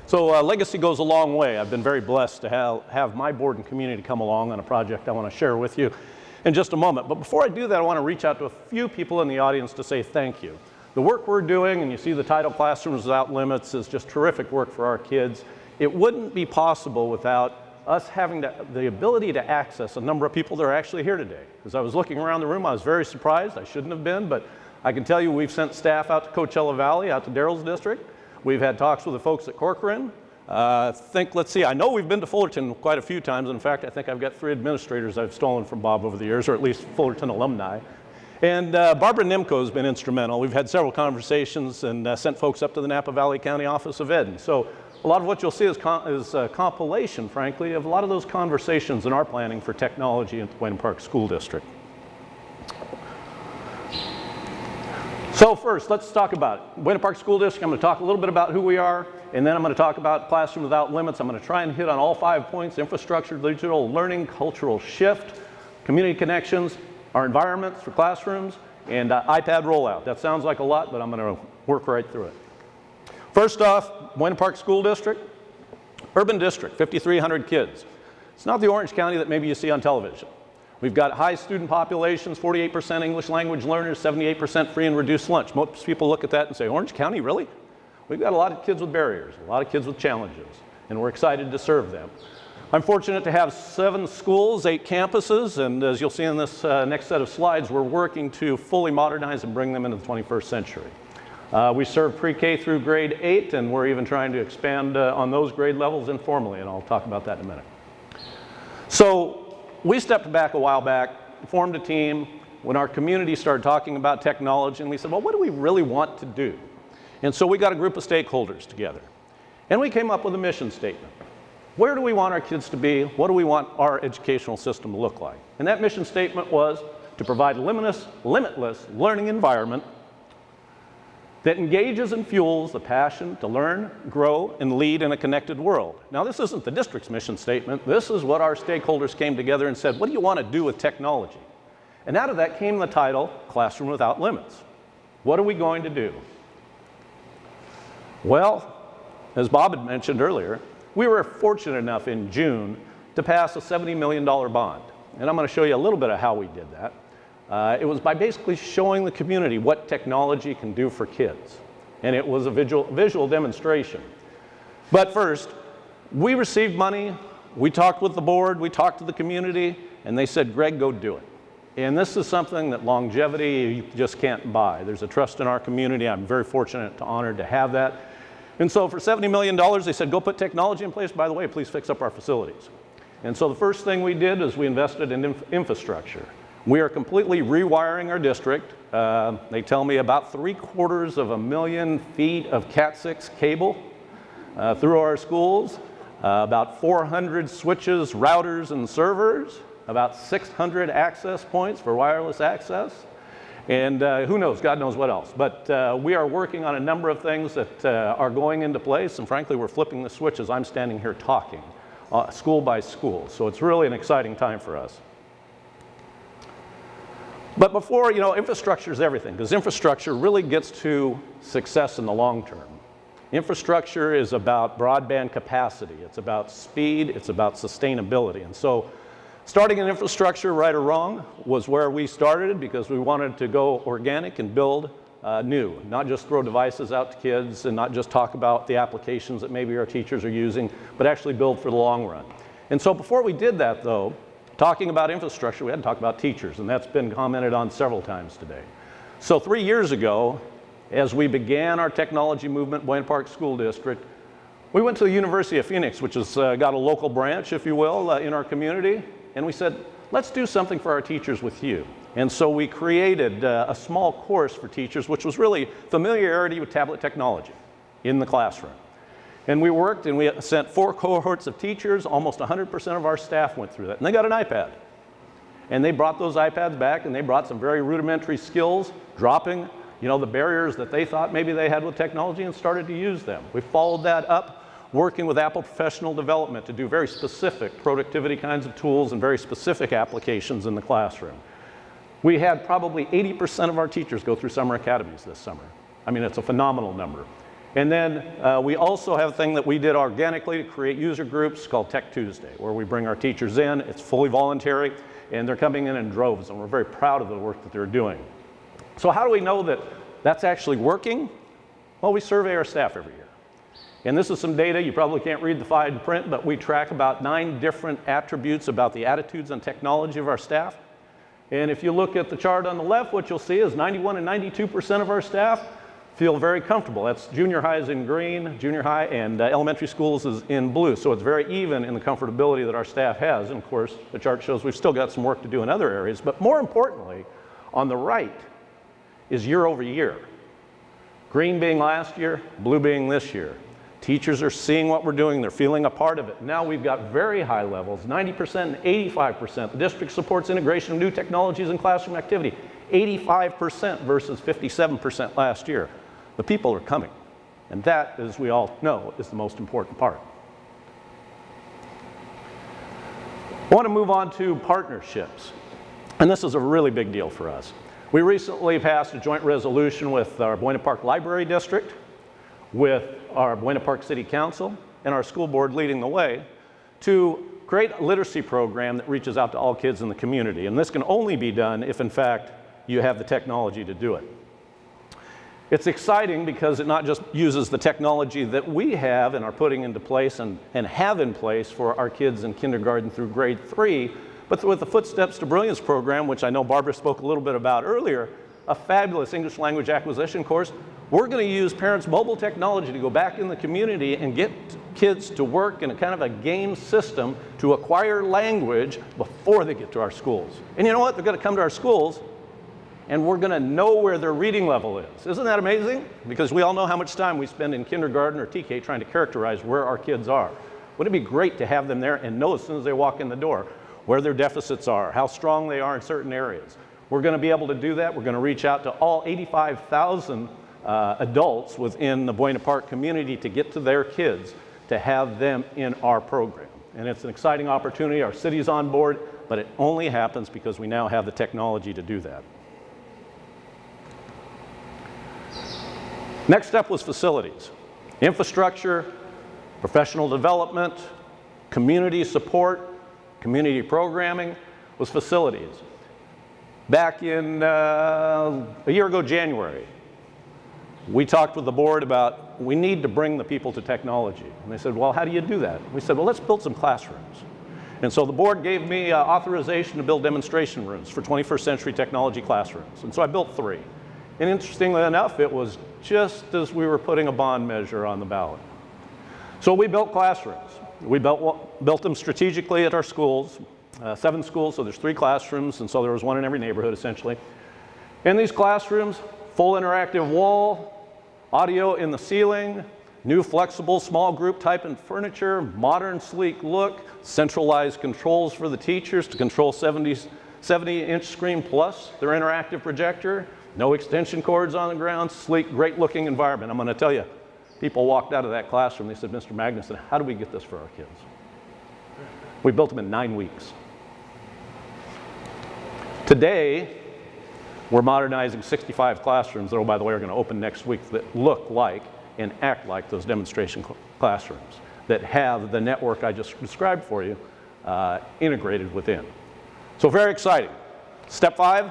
So legacy goes a long way. I've been very blessed to have my board and community come along on a project I want to share with you in just a moment. But before I do that, I want to reach out to a few people in the audience to say thank you. The work we're doing, and you see the title Classrooms Without Limits, is just terrific work for our kids. It wouldn't be possible without us having the ability to access a number of people that are actually here today. As I was looking around the room, I was very surprised. I shouldn't have been, but I can tell you we've sent staff out to Coachella Valley, out to Daryl's district. We've had talks with the folks at Corcoran. Let's see, I know we've been to Fullerton quite a few times. In fact, I think I've got 3 administrators I've stolen from Bob over the years, or at least Fullerton alumni. And Barbara Nimco has been instrumental. We've had several conversations and sent folks up to the Napa Valley County Office of Ed. And so a lot of what you'll see is a compilation, frankly, of a lot of those conversations in our planning for technology at the Buena Park School District. So first, let's talk about it. Buena Park School District, I'm going to talk a little bit about who we are, and then I'm going to talk about Classroom Without Limits. I'm going to try and hit on all 5 points: infrastructure, digital learning, cultural shift, community connections, our environments for classrooms, and iPad rollout. That sounds like a lot, but I'm going to work right through it. First off, Buena Park School District, urban district, 5,300 kids. It's not the Orange County that maybe you see on television. We've got high student populations, 48% English language learners, 78% free and reduced lunch. Most people look at that and say, Orange County, really? We've got a lot of kids with barriers, a lot of kids with challenges, and we're excited to serve them. I'm fortunate to have 7 schools, 8 campuses, and as you'll see in this next set of slides, we're working to fully modernize and bring them into the 21st century. We serve pre-K through grade 8, and we're even trying to expand on those grade levels informally, and I'll talk about that in a minute. So we stepped back a while back, formed a team when our community started talking about technology, and we said, well, what do we really want to do? And so we got a group of stakeholders together, and we came up with a mission statement. Where do we want our kids to be? What do we want our educational system to look like? And that mission statement was to provide a limitless learning environment that engages and fuels the passion to learn, grow, and lead in a connected world. Now, this isn't the district's mission statement. This is what our stakeholders came together and said, what do you want to do with technology? And out of that came the title, Classroom Without Limits. What are we going to do? Well, as Bob had mentioned earlier, we were fortunate enough in June to pass a $70 million bond. And I'm going to show you a little bit of how we did that. It was by basically showing the community what technology can do for kids. And it was a visual demonstration. But first, we received money, we talked with the board, we talked to the community, and they said, Greg, go do it. And this is something that longevity you just can't buy. There's a trust in our community. I'm very fortunate and honored to have that. And so for $70 million, they said, go put technology in place. By the way, please fix up our facilities. And so the first thing we did is we invested in infrastructure. We are completely rewiring our district. They tell me about 750,000 feet of Cat6 cable through our schools, about 400 switches, routers, and servers, about 600 access points for wireless access, and who knows, God knows what else. But we are working on a number of things that are going into place, and frankly, we're flipping the switch as I'm standing here talking, school by school. So it's really an exciting time for us. But before, infrastructure is everything, because infrastructure really gets to success in the long term. Infrastructure is about broadband capacity. It's about speed. It's about sustainability. And so starting in infrastructure, right or wrong, was where we started because we wanted to go organic and build new, not just throw devices out to kids and not just talk about the applications that maybe our teachers are using, but actually build for the long run. And so before we did that, though, talking about infrastructure, we had to talk about teachers, and that's been commented on several times today. So 3 years ago, as we began our technology movement at Buena Park School District, we went to the University of Phoenix, which has got a local branch, if you will, in our community, and we said, let's do something for our teachers with you. And so we created a small course for teachers, which was really familiarity with tablet technology in the classroom. And we worked and we sent 4 cohorts of teachers, almost 100% of our staff went through that, and they got an iPad. And they brought those iPads back and they brought some very rudimentary skills, dropping the barriers that they thought maybe they had with technology and started to use them. We followed that up, working with Apple Professional Development to do very specific productivity kinds of tools and very specific applications in the classroom. We had probably 80% of our teachers go through summer academies this summer. I mean, it's a phenomenal number. And then we also have a thing that we did organically to create user groups called Tech Tuesday, where we bring our teachers in. It's fully voluntary, and they're coming in droves, and we're very proud of the work that they're doing. So how do we know that that's actually working? Well, we survey our staff every year. And this is some data. You probably can't read the fine print, but we track about 9 different attributes about the attitudes and technology of our staff. And if you look at the chart on the left, what you'll see is 91 and 92% of our staff feel very comfortable. That's junior high is in green, junior high, and elementary schools is in blue. So it's very even in the comfortability that our staff has. And of course, the chart shows we've still got some work to do in other areas. But more importantly, on the right is year over year. Green being last year, blue being this year. Teachers are seeing what we're doing, they're feeling a part of it. Now we've got very high levels, 90% and 85%. The district supports integration of new technologies in classroom activity, 85% versus 57% last year. The people are coming, and that, as we all know, is the most important part. I want to move on to partnerships, and this is a really big deal for us. We recently passed a joint resolution with our Buena Park Library District, with our Buena Park City Council, and our school board leading the way to create a literacy program that reaches out to all kids in the community. And this can only be done if, in fact, you have the technology to do it. It's exciting because it not just uses the technology that we have and are putting into place and have in place for our kids in kindergarten through grade 3, but with the Footsteps to Brilliance program, which I know Barbara spoke a little bit about earlier, a fabulous English language acquisition course. We're going to use parents' mobile technology to go back in the community and get kids to work in a kind of a game system to acquire language before they get to our schools. And you know what? They're going to come to our schools, and we're going to know where their reading level is. Isn't that amazing? Because we all know how much time we spend in kindergarten or TK trying to characterize where our kids are. Wouldn't it be great to have them there and know as soon as they walk in the door where their deficits are, how strong they are in certain areas? We're going to be able to do that. We're going to reach out to all 85,000 adults within the Buena Park community to get to their kids, to have them in our program. And it's an exciting opportunity. Our city's on board, but it only happens because we now have the technology to do that. Next step was facilities. Infrastructure, professional development, community support, community programming was facilities. Back in a year ago, January, we talked with the board about we need to bring the people to technology. And they said, well, how do you do that? We said, well, let's build some classrooms. And so the board gave me authorization to build demonstration rooms for 21st century technology classrooms. And so I built 3. And interestingly enough, it was just as we were putting a bond measure on the ballot. So we built classrooms. We built them strategically at our schools, 7 schools, so there's 3 classrooms, and so there was 1 in every neighborhood essentially. In these classrooms, full interactive wall, audio in the ceiling, new flexible small group type and furniture, modern sleek look, centralized controls for the teachers to control 70-inch screen plus their interactive projector, no extension cords on the ground, sleek, great looking environment. I'm going to tell you, people walked out of that classroom, they said, Mr. Magnuson, how do we get this for our kids? We built them in 9 weeks. Today, we're modernizing 65 classrooms that, oh, by the way, are going to open next week that look like and act like those demonstration classrooms that have the network I just described for you integrated within. So very exciting. Step 5,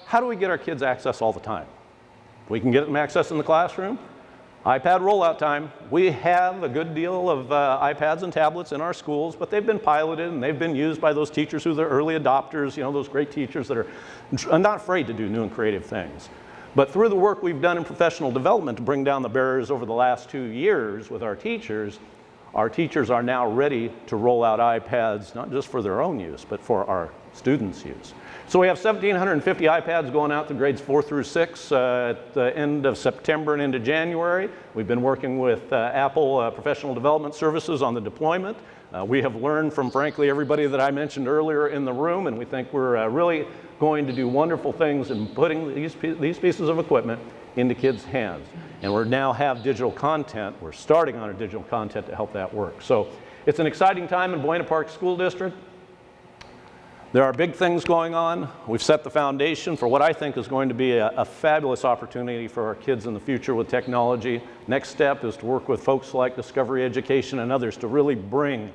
how do we get our kids access all the time? We can get them access in the classroom. iPad rollout time. We have a good deal of iPads and tablets in our schools, but they've been piloted and they've been used by those teachers who are the early adopters, you know, those great teachers that are not afraid to do new and creative things. But through the work we've done in professional development to bring down the barriers over the last 2 years with our teachers are now ready to roll out iPads, not just for their own use, but for our students' use. So we have 1,750 iPads going out to grades 4 through 6 at the end of September and into January. We've been working with Apple Professional Development Services on the deployment. We have learned from, frankly, everybody that I mentioned earlier in the room, and we think we're really going to do wonderful things in putting these pieces of equipment into kids' hands. And we now have digital content. We're starting on our digital content to help that work. So it's an exciting time in Buena Park School District. There are big things going on. We've set the foundation for what I think is going to be a fabulous opportunity for our kids in the future with technology. Next step is to work with folks like Discovery Education and others to really bring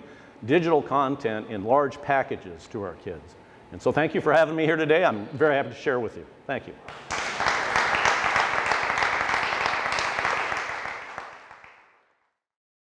digital content in large packages to our kids. And so thank you for having me here today. I'm very happy to share with you. Thank you.